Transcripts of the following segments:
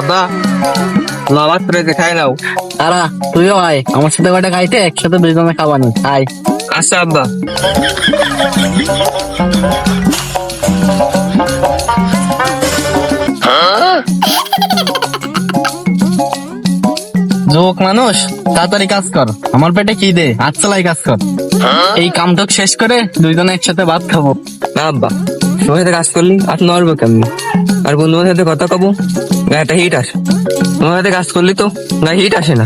আব্বা লাভাত করে খাই নাও। তারা তুইও আয় আমার সাথে কয়টা খাইতে, একসাথে দুইজনে খাবানি আয়। আচ্ছা আব্বা। যুবক মানুষ তাড়াতাড়ি কাজ কর, আমার পেটে কি দে, হাত চালাই কাজ কর। এই কামটা শেষ করে দুইজনে একসাথে ভাত খাবো। না আব্বা, তোমার সাথে কাজ করলি আর নড়বো কেমনি? আর বন্ধুদের সাথে কথা কব, গায়েটা হিট আসে। তোমার সাথে কাজ করলি তো গায়ে হিট আসে না।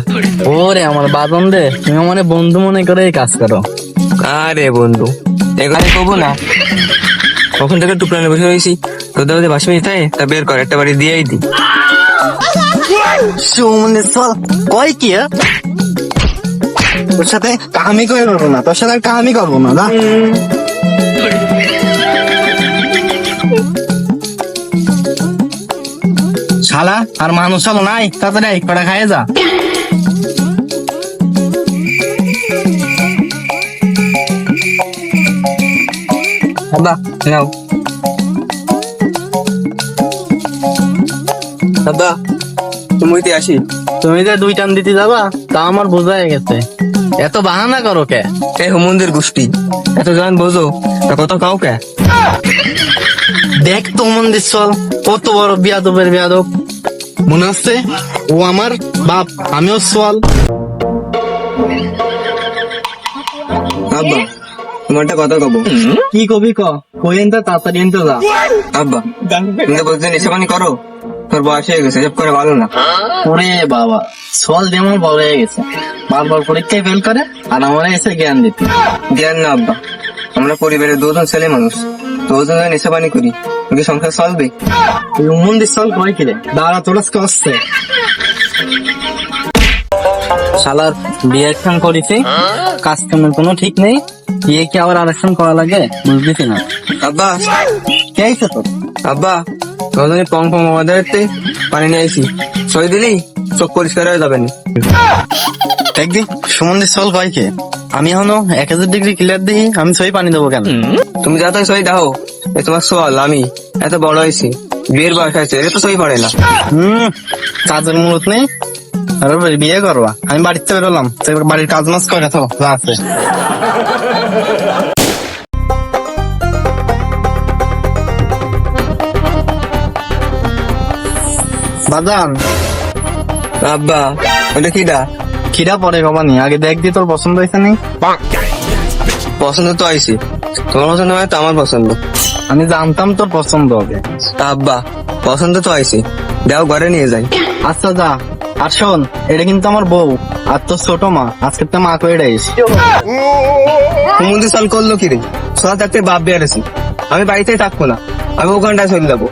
ওরে আমার বাদন রে, তুমি আমার বন্ধু মনে করে কাজ করো। আরে বন্ধু, এগুলো কবো না। কখন থেকে টুকরানে বসে রয়েছি, তোদের মধ্যে বাসি মিঠাই তা বের কর, একটা বাড়ি দিয়েই দি। কয় কি তোর সাথে কাহামি করে করবো না, তোর সাথে কাহামি করবো না। না শালা আর মানুষ হলো নাই, তাড়াতাড়ি এক কটা খাইয়ে যা। আব্বা নাও। আব্বা তুমি আসি। তুমি যে দুই টান দিতে যাবা তা আমার বোঝা হয়ে গেছে, এত বাহানা করো কে? এই হুমন্দির গোষ্ঠী এত জান বোঝো তা কত কাউ কে? দেখ তো মন্দির চল, কত বড় বিয়াদবের বিয়াদব। মনে হচ্ছে ও আমার বাপ, আমিও চল। আব্বা তোমার একটা কথা কব। কি কবি ক, কই এনতে তাড়াতাড়ি এনতে যা। আব্বা তুমি তো বলছেন এসবানি করো, তোর বয়স হয়ে গেছে, এসব করে ভালো না। ওরে বাবা, চল যেমন বড় হয়ে গেছে, বারবার পরীক্ষায় ফেল করে আর আমার এসে জ্ঞান দিতে। জ্ঞান না আব্বা, আমরা পরিবারের দুজন ছেলে মানুষ, দুজন নেশাবানি করি, কি সংসার চলবে? তুই মন্দির চল কয় কিরে, দাঁড়া তোর আজকে আসছে। শালার বিয়ে একখান করেছি, কাজ কামের কোনো ঠিক নেই, বিয়ে কি আবার আরেকখান করা লাগে বুঝতেছি না। আব্বা কে আইছে তোর? আব্বা দুজনে পং পং আমাদেরতে পানি নিয়ে আইছি, সই দিলি চোখ পরিষ্কার হয়ে যাবেন। একদিন সুমন্দির চল কয় কে, আমি এখনো 1000 ডিগ্রি ক্লিয়ার দিই, আমি সই পানি দেবো কেন? তুমি যা তো সই দাও, এ তোমার সোয়াল। আমি এত বড় হয়েছি, বিয়ের বয়স হয়েছে, এটা তো সই পড়ে না। কাজের মুহূর্ত নেই, আরে বিয়ে করবা? আমি বাড়িতে বেরোলাম, বাড়ির কাজ মাজ করে তো যা আছে। বাজান আব্বা ওটা কিটা? খিদা পরে কমানি, আগে দেখ দি তোর পছন্দ হয়েছে নি। পছন্দ তো আইছি, তোমার পছন্দ হয় তো আমার পছন্দ। আমি জানতাম তোর পছন্দ হবে। আব্বা পছন্দ তো আইছি, দাও ঘরে নিয়ে যাই। আচ্ছা যা, আর শোন এটা কিন্তু আমার বউ আর তোর ছোট মা, আজকে তো মা কয়ে ডাইস। কুমুদি সাল করলো কি রে? সোয়া থাকতে বাপ বিয়ার আছি, আমি বাড়িতেই থাকবো না, আমি ওখানটায় চলে যাবো।